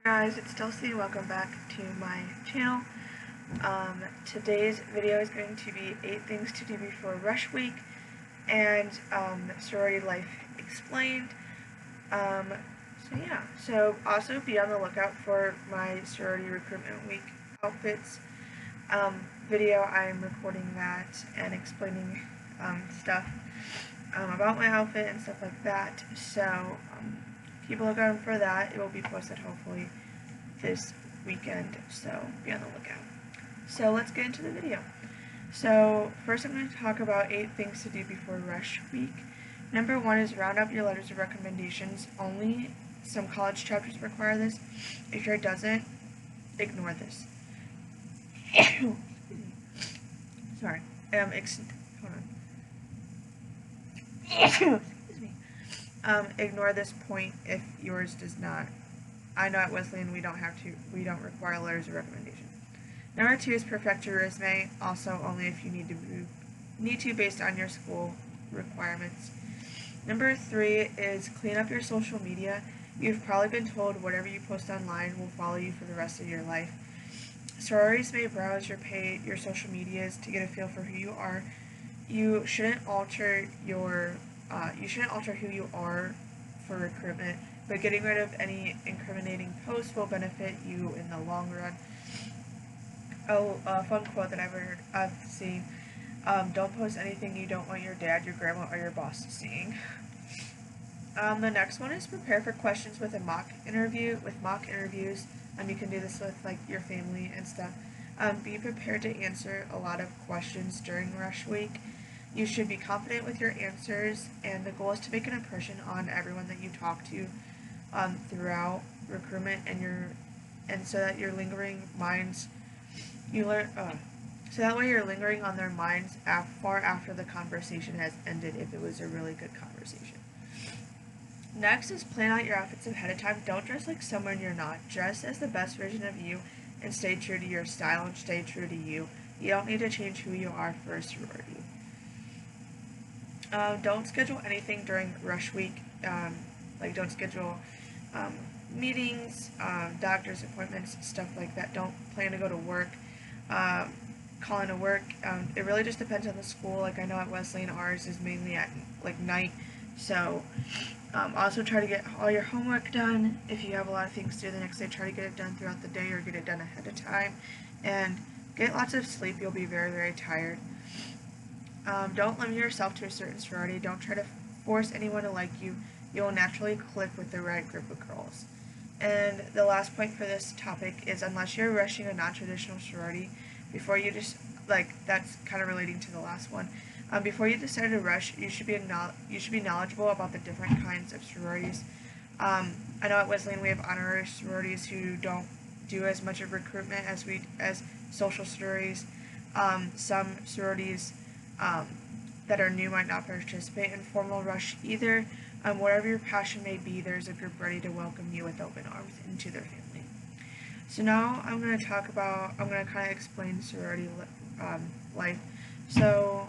Hi guys, it's Dulcie. Welcome back to my channel. Today's video is going to be 8 things to do before rush week and sorority life explained. So also be on the lookout for my sorority recruitment week outfits video. I'm recording that and explaining stuff about my outfit and stuff like that. So keep a lookout for that. It will be posted hopefully this weekend, so be on the lookout. So let's get into the video. So first I'm going to talk about 8 things to do before rush week. Number 1 is round up your letters of recommendations. Only some college chapters require this. If yours doesn't, ignore this. Sorry. Hold on. Excuse me. Ignore this point if yours does not. I know at Wesleyan we don't require letters of recommendation. Number 2 is perfect your resume, also only if you need to based on your school requirements. Number 3 is clean up your social media. You've probably been told whatever you post online will follow you for the rest of your life. Sororities may browse your social medias to get a feel for who you are. You shouldn't alter who you are for recruitment, but getting rid of any incriminating posts will benefit you in the long run. Oh, a fun quote that I've seen: "Don't post anything you don't want your dad, your grandma, or your boss seeing." The next one is prepare for questions with a mock interview. With mock interviews, you can do this with like your family and stuff. Be prepared to answer a lot of questions during rush week. You should be confident with your answers, and the goal is to make an impression on everyone that you talk to throughout recruitment, and so that your lingering minds, so that way you're lingering on their minds far after the conversation has ended if it was a really good conversation. Next is plan out your outfits ahead of time. Don't dress like someone you're not. Dress as the best version of you and stay true to your style and stay true to you. You don't need to change who you are for a sorority. Don't schedule anything during rush week. Don't schedule meetings, doctor's appointments, stuff like that. Don't plan to go to work. Call into work. It really just depends on the school. Like I know at Wesleyan, ours is mainly at like night. So also try to get all your homework done. If you have a lot of things to do the next day, try to get it done throughout the day or get it done ahead of time. And get lots of sleep. You'll be very, very tired. Don't limit yourself to a certain sorority. Don't try to force anyone to like you. You will naturally click with the right group of girls. And the last point for this topic is, unless you're rushing a non-traditional sorority, before you that's kind of relating to the last one. Before you decide to rush, you should be knowledgeable about the different kinds of sororities. I know at Wesleyan we have honorary sororities who don't do as much of recruitment as social sororities. Some sororities that are new might not participate in formal rush either. Whatever your passion may be, there's a group ready to welcome you with open arms into their family. So now I'm going to kind of explain sorority life. So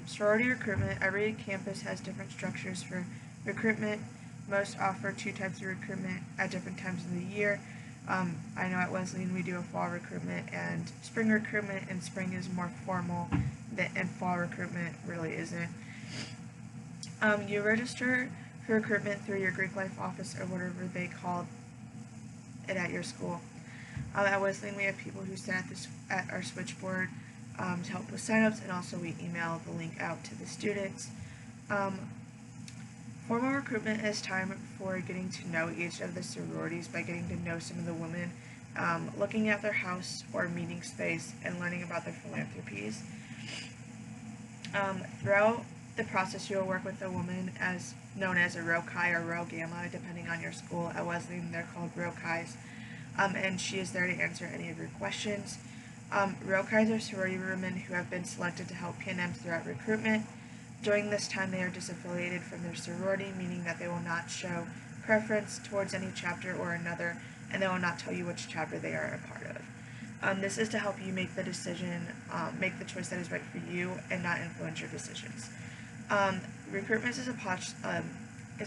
sorority recruitment, every campus has different structures for recruitment. Most offer 2 types of recruitment at different times of the year. I know at Wesleyan we do a fall recruitment and spring recruitment, and spring is more formal and fall recruitment really isn't. You register for recruitment through your Greek life office or whatever they call it at your school. At Wesleyan we have people who sit at our switchboard to help with signups, and also we email the link out to the students. Formal recruitment is time for getting to know each of the sororities by getting to know some of the women, looking at their house or meeting space, and learning about their philanthropies. Throughout the process, you will work with a woman known as a Rho Chi or Rho Gamma, depending on your school. At Wesleyan, they're called Rho Chis, and she is there to answer any of your questions. Rho Chis are sorority women who have been selected to help PNMs throughout recruitment. During this time, they are disaffiliated from their sorority, meaning that they will not show preference towards any chapter or another, and they will not tell you which chapter they are a part of. This is to help you make the choice that is right for you, and not influence your decisions. Recruitment is a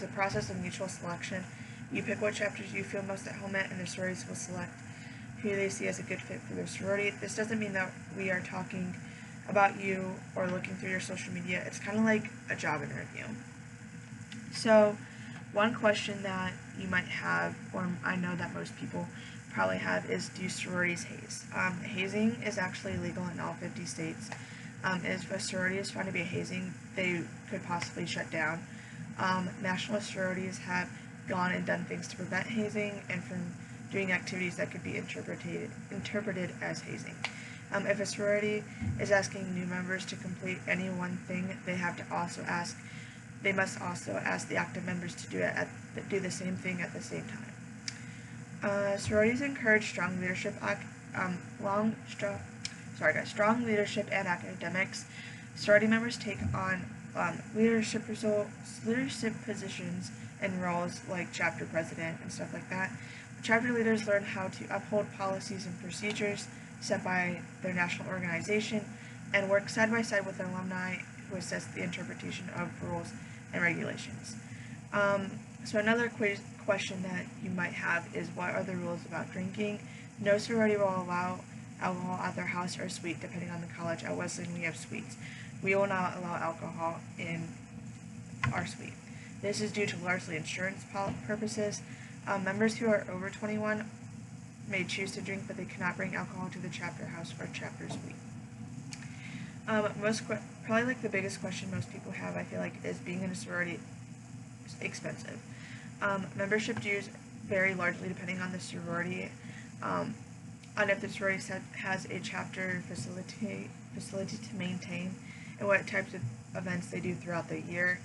process of mutual selection You pick what chapters you feel most at home at, and the sororities will select who they see as a good fit for their sorority. This doesn't mean that we are talking about you or looking through your social media. It's kind of like a job interview. So, one question that you might have, or I know that most people probably have, is do sororities haze? Hazing is actually legal in all 50 states. If a sorority is found to be hazing, they could possibly shut down. National sororities have gone and done things to prevent hazing and from doing activities that could be interpreted as hazing. If a sorority is asking new members to complete any one thing, they must also ask the active members to do the same thing at the same time. Sororities encourage strong leadership and academics. Sorority members take on leadership positions and roles like chapter president and stuff like that. Chapter leaders learn how to uphold policies and procedures set by their national organization and work side by side with alumni who assess the interpretation of rules and regulations. So another question that you might have is, what are the rules about drinking? No sorority will allow alcohol at their house or suite, depending on the college. At Wesleyan, we have suites. We will not allow alcohol in our suite. This is due to largely insurance purposes. Members who are over 21 may choose to drink, but they cannot bring alcohol to the chapter house or chapter suite. Probably like the biggest question most people have, I feel like, is being in a sorority expensive. Membership dues vary largely depending on the sorority, on if the sorority has a chapter facility to maintain, and what types of events they do throughout the year.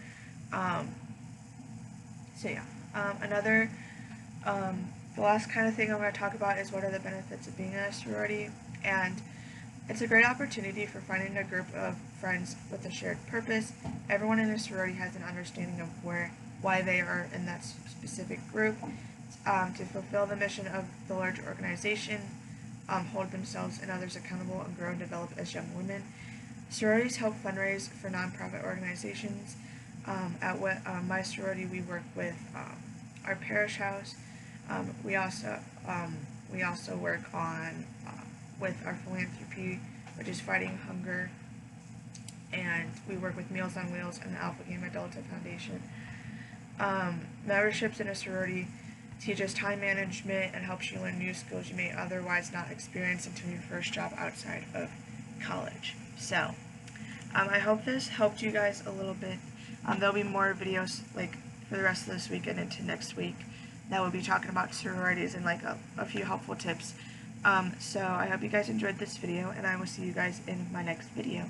The last kind of thing I'm going to talk about is what are the benefits of being in a sorority, and it's a great opportunity for finding a group of friends with a shared purpose. Everyone in a sorority has an understanding of why they are in that specific group, to fulfill the mission of the larger organization, hold themselves and others accountable, and grow and develop as young women. Sororities help fundraise for nonprofit organizations. At my sorority, we work with our parish house. We also work on with our philanthropy, which is fighting hunger, and we work with Meals on Wheels and the Alpha Gamma Delta Foundation. Memberships in a sorority teaches time management and helps you learn new skills you may otherwise not experience until your first job outside of college. So, I hope this helped you guys a little bit. There'll be more videos like for the rest of this week and into next week that will be talking about sororities and like a few helpful tips. So I hope you guys enjoyed this video, and I will see you guys in my next video.